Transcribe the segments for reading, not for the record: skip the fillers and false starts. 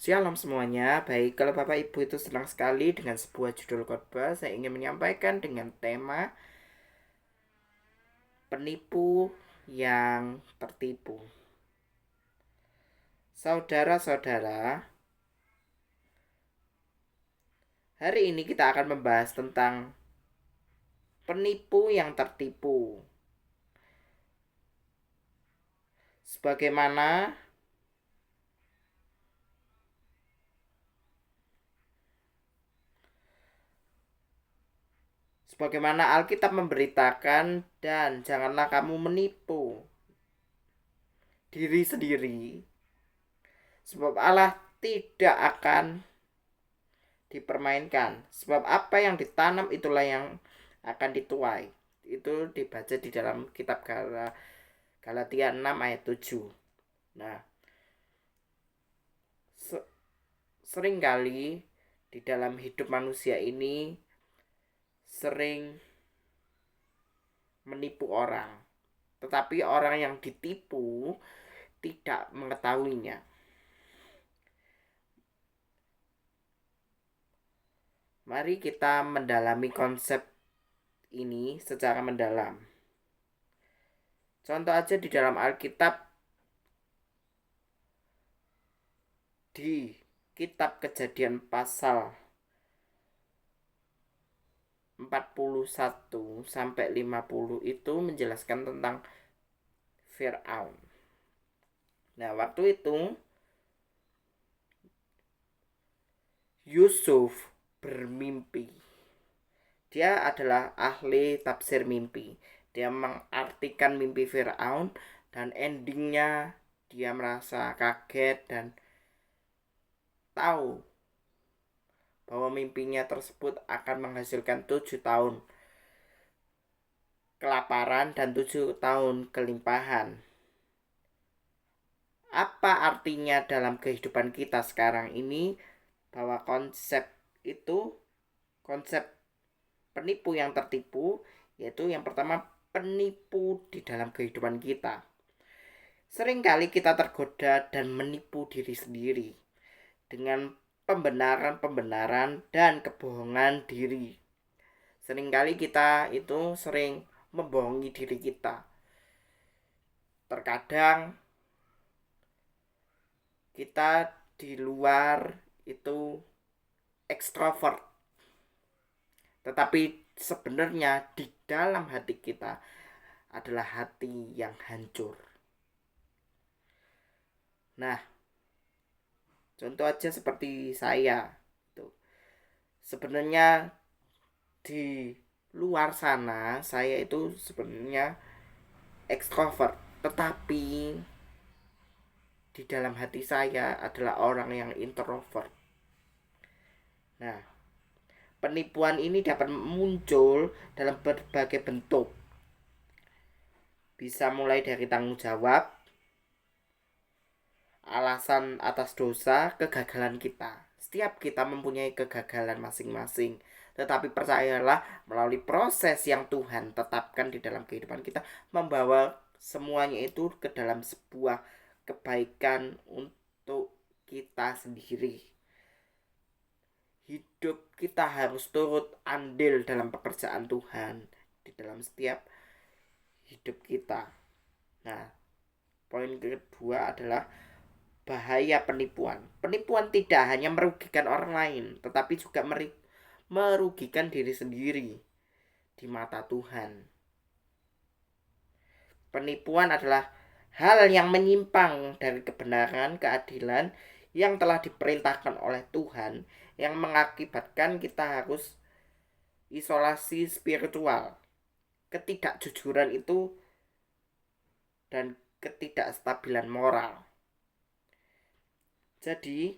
Shalom semuanya. Baik, kalau Bapak Ibu itu senang sekali dengan sebuah judul khotbah, saya ingin menyampaikan dengan tema penipu yang tertipu. Saudara-saudara, hari ini kita akan membahas tentang penipu yang tertipu. Sebagaimana sebagaimana Alkitab memberitakan, dan janganlah kamu menipu diri sendiri, sebab Allah tidak akan dipermainkan. Sebab apa yang ditanam itulah yang akan dituai. Itu dibaca di dalam kitab Galatia 6 ayat 7. Nah, seringkali di dalam hidup manusia ini sering menipu orang. Tetapi orang yang ditipu tidak mengetahuinya. Mari kita mendalami konsep ini secara mendalam. Contoh aja di dalam Alkitab, di kitab Kejadian pasal 41 sampai 50 itu menjelaskan tentang Firaun. Nah, waktu itu Yusuf bermimpi. Dia adalah ahli tafsir mimpi. Dia mengartikan mimpi Firaun, dan endingnya dia merasa kaget dan tahu bahwa mimpinya tersebut akan menghasilkan 7 tahun kelaparan dan 7 tahun kelimpahan. Apa artinya dalam kehidupan kita sekarang ini? Bahwa konsep itu, konsep penipu yang tertipu, yaitu yang pertama, penipu di dalam kehidupan kita. Seringkali kita tergoda dan menipu diri sendiri dengan pembenaran-pembenaran dan kebohongan diri. Seringkali kita itu sering membohongi diri kita. Terkadang kita di luar itu ekstrovert, tetapi sebenarnya di dalam hati kita adalah hati yang hancur. Nah, contoh aja seperti saya. Sebenarnya di luar sana saya itu sebenarnya ekstrovert, tetapi di dalam hati saya adalah orang yang introvert. Nah, penipuan ini dapat muncul dalam berbagai bentuk. Bisa mulai dari tanggung jawab, alasan atas dosa, kegagalan kita. Setiap kita mempunyai kegagalan masing-masing. Tetapi percayalah, melalui proses yang Tuhan tetapkan di dalam kehidupan kita, membawa semuanya itu ke dalam sebuah kebaikan untuk kita sendiri. Hidup kita harus turut andil dalam pekerjaan Tuhan di dalam setiap hidup kita. Nah, poin kedua adalah bahaya penipuan. Penipuan tidak hanya merugikan orang lain, tetapi juga merugikan diri sendiri di mata Tuhan. Penipuan adalah hal yang menyimpang dari kebenaran, keadilan yang telah diperintahkan oleh Tuhan, yang mengakibatkan kita harus isolasi spiritual. Ketidakjujuran itu dan ketidakstabilan moral. Jadi,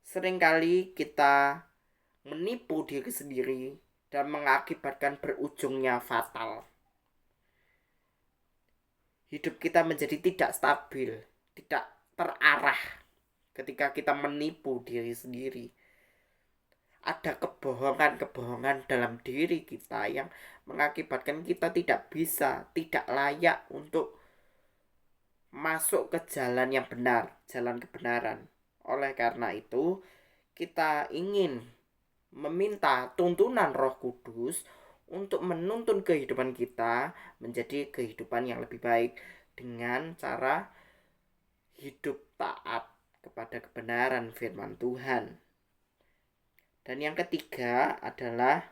seringkali kita menipu diri sendiri dan mengakibatkan berujungnya fatal. Hidup kita menjadi tidak stabil, tidak terarah ketika kita menipu diri sendiri. Ada kebohongan-kebohongan dalam diri kita yang mengakibatkan kita tidak bisa, tidak layak untuk masuk ke jalan yang benar, jalan kebenaran. Oleh karena itu, kita ingin meminta tuntunan Roh Kudus untuk menuntun kehidupan kita menjadi kehidupan yang lebih baik dengan cara hidup taat kepada kebenaran firman Tuhan. Dan yang ketiga adalah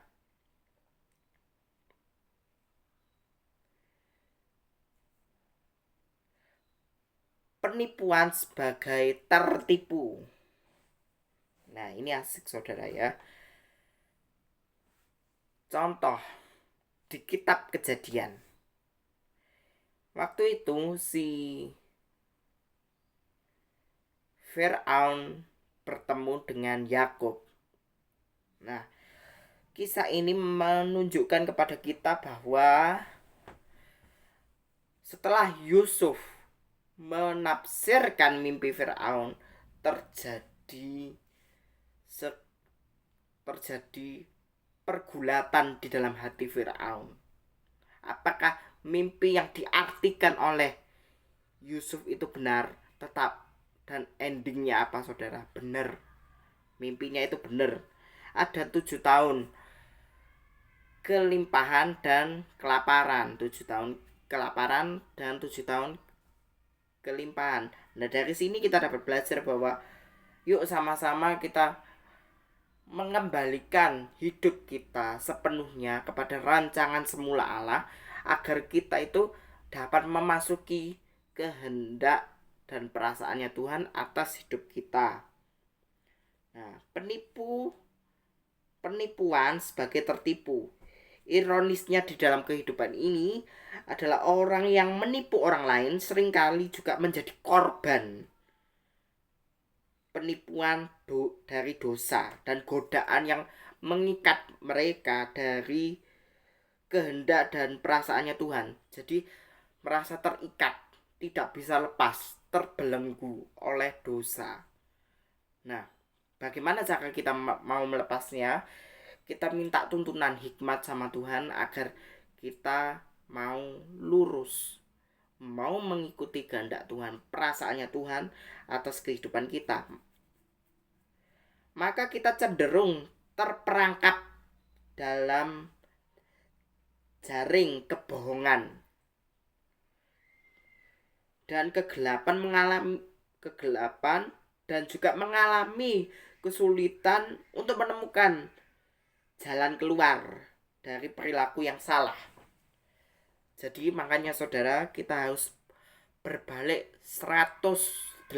penipuan sebagai tertipu. Nah, ini asik saudara ya. Contoh di kitab Kejadian. Waktu itu si Firaun bertemu dengan Yakub. Nah, kisah ini menunjukkan kepada kita bahwa setelah Yusuf menafsirkan mimpi Firaun, terjadi pergulatan di dalam hati Firaun. Apakah mimpi yang diartikan oleh Yusuf itu benar? Tetap. Dan endingnya apa saudara? Benar. Mimpinya itu benar. Ada 7 tahun kelimpahan dan kelaparan. 7 tahun kelaparan dan 7 tahun kelimpahan. Nah, dari sini kita dapat belajar bahwa yuk sama-sama kita mengembalikan hidup kita sepenuhnya kepada rancangan semula Allah, agar kita itu dapat memasuki kehendak dan perasaannya Tuhan atas hidup kita. Nah, penipuan sebagai tertipu. Ironisnya di dalam kehidupan ini adalah orang yang menipu orang lain seringkali juga menjadi korban penipuan dari dosa dan godaan yang mengikat mereka dari kehendak dan perasaannya Tuhan. Jadi merasa terikat, tidak bisa lepas, terbelenggu oleh dosa. Nah, bagaimana cara kita mau melepasnya? Kita minta tuntunan hikmat sama Tuhan agar kita mau lurus, mau mengikuti kehendak Tuhan, perasaannya Tuhan atas kehidupan kita. Maka kita cenderung terperangkap dalam jaring kebohongan dan kegelapan dan juga mengalami kesulitan untuk menemukan jalan keluar dari perilaku yang salah. Jadi makanya saudara, kita harus berbalik 180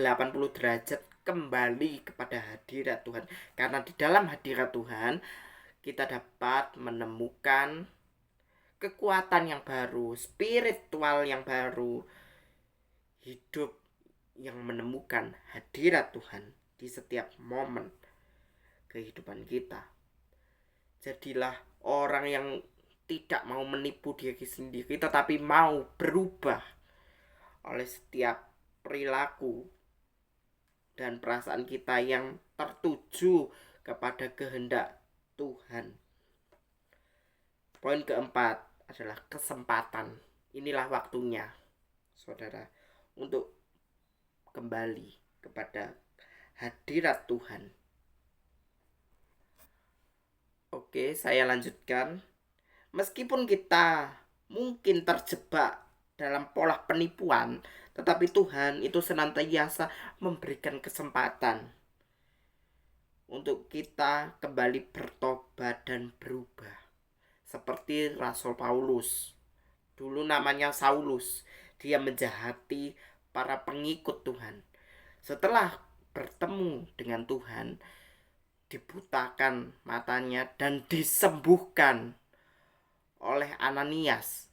derajat kembali kepada hadirat Tuhan. Karena di dalam hadirat Tuhan kita dapat menemukan kekuatan yang baru, spiritual yang baru, hidup yang menemukan hadirat Tuhan di setiap momen kehidupan kita. Jadilah orang yang tidak mau menipu diri sendiri, tetapi mau berubah oleh setiap perilaku dan perasaan kita yang tertuju kepada kehendak Tuhan. Poin keempat adalah kesempatan. Inilah waktunya, saudara, untuk kembali kepada hadirat Tuhan. Oke, saya lanjutkan. Meskipun kita mungkin terjebak dalam pola penipuan, tetapi Tuhan itu senantiasa memberikan kesempatan untuk kita kembali bertobat dan berubah. Seperti Rasul Paulus. Dulu namanya Saulus. Dia menjahati para pengikut Tuhan. Setelah bertemu dengan Tuhan, dibutakan matanya dan disembuhkan oleh Ananias.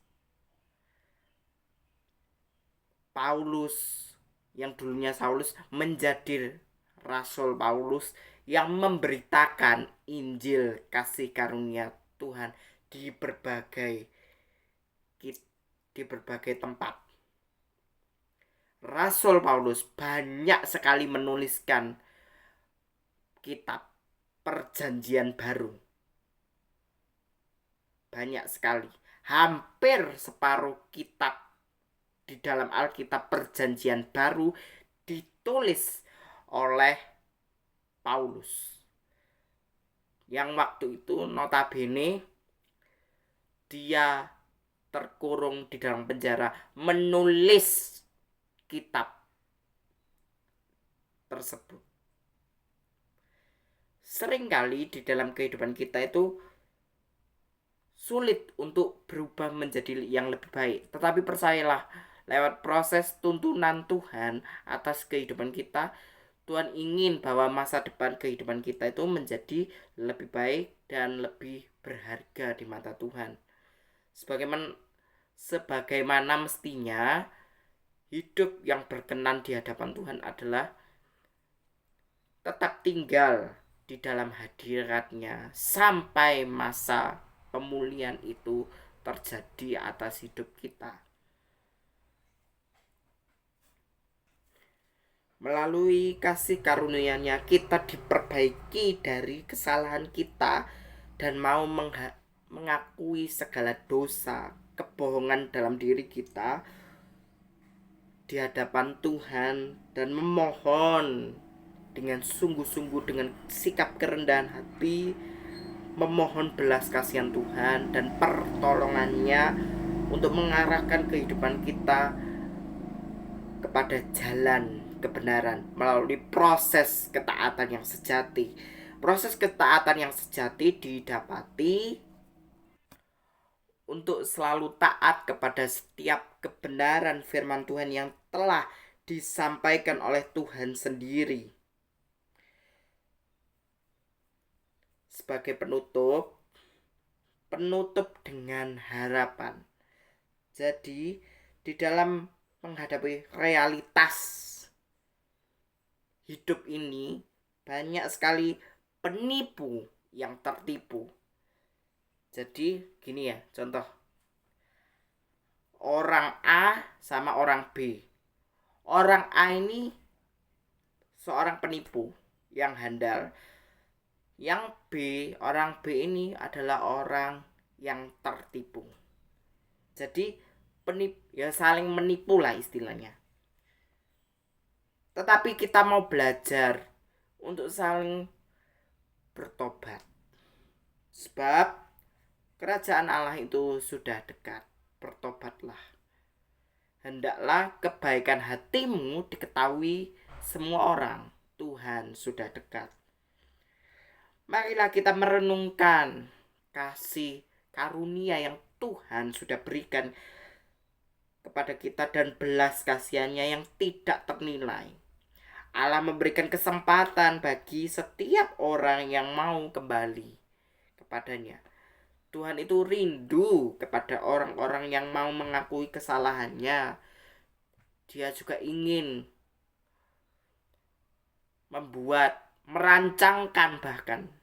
Paulus yang dulunya Saulus menjadi Rasul Paulus yang memberitakan Injil kasih karunia Tuhan di berbagai tempat. Rasul Paulus banyak sekali menuliskan kitab Perjanjian Baru. Banyak sekali. Hampir separuh kitab di dalam Alkitab Perjanjian Baru ditulis oleh Paulus, yang waktu itu notabene dia terkurung di dalam penjara menulis kitab tersebut. Seringkali di dalam kehidupan kita itu sulit untuk berubah menjadi yang lebih baik. Tetapi percayalah, lewat proses tuntunan Tuhan atas kehidupan kita, Tuhan ingin bahwa masa depan kehidupan kita itu menjadi lebih baik dan lebih berharga di mata Tuhan. Sebagaimana mestinya hidup yang berkenan di hadapan Tuhan adalah tetap tinggal di dalam hadirat-Nya sampai masa pemulihan itu terjadi atas hidup kita. Melalui kasih karunia-Nya kita diperbaiki dari kesalahan kita dan mau mengakui segala dosa, kebohongan dalam diri kita di hadapan Tuhan dan memohon dengan sungguh-sungguh, dengan sikap kerendahan hati, memohon belas kasihan Tuhan dan pertolongan-Nya untuk mengarahkan kehidupan kita kepada jalan kebenaran melalui proses ketaatan yang sejati. Proses ketaatan yang sejati didapati untuk selalu taat kepada setiap kebenaran firman Tuhan yang telah disampaikan oleh Tuhan sendiri. Sebagai penutup dengan harapan. Jadi di dalam menghadapi realitas hidup ini banyak sekali penipu yang tertipu. Jadi gini ya, contoh orang A sama orang B. Orang A ini seorang penipu yang handal. Yang B, orang B ini adalah orang yang tertipu. Jadi ya saling menipu lah istilahnya. Tetapi kita mau belajar untuk saling bertobat. Sebab kerajaan Allah itu sudah dekat. Bertobatlah. Hendaklah kebaikan hatimu diketahui semua orang. Tuhan sudah dekat. Marilah kita merenungkan kasih karunia yang Tuhan sudah berikan kepada kita dan belas kasihannya yang tidak ternilai. Allah memberikan kesempatan bagi setiap orang yang mau kembali kepadanya. Tuhan itu rindu kepada orang-orang yang mau mengakui kesalahannya. Dia juga ingin merancangkan bahkan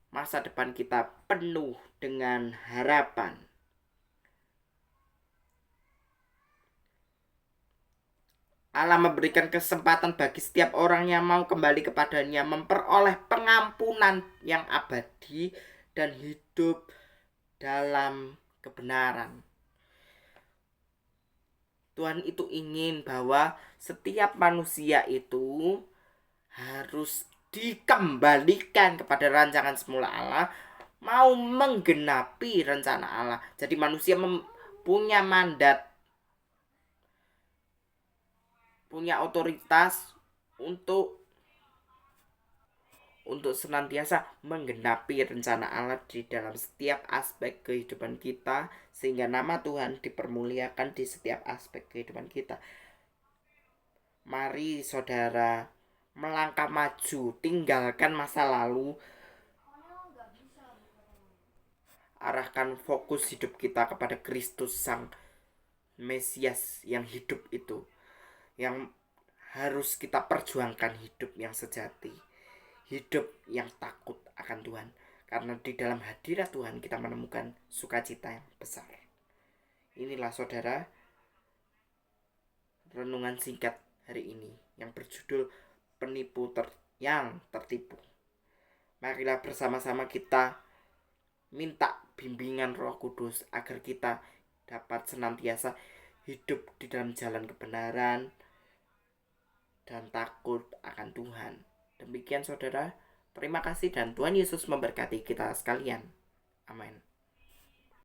masa depan kita penuh dengan harapan. Allah memberikan kesempatan bagi setiap orang yang mau kembali kepadanya memperoleh pengampunan yang abadi dan hidup dalam kebenaran. Tuhan itu ingin bahwa setiap manusia itu harus dikembalikan kepada rancangan semula Allah, mau menggenapi rencana Allah. Jadi manusia punya mandat, punya otoritas untuk senantiasa menggenapi rencana Allah di dalam setiap aspek kehidupan kita, sehingga nama Tuhan dipermuliakan di setiap aspek kehidupan kita. Mari saudara melangkah maju, tinggalkan masa lalu, arahkan fokus hidup kita kepada Kristus Sang Mesias yang hidup itu, yang harus kita perjuangkan hidup yang sejati, hidup yang takut akan Tuhan. Karena di dalam hadirat Tuhan kita menemukan sukacita yang besar. Inilah saudara renungan singkat hari ini yang berjudul Penipu yang Tertipu. Marilah bersama-sama kita minta bimbingan Roh Kudus agar kita dapat senantiasa hidup di dalam jalan kebenaran dan takut akan Tuhan. Demikian saudara, terima kasih dan Tuhan Yesus memberkati kita sekalian. Amin.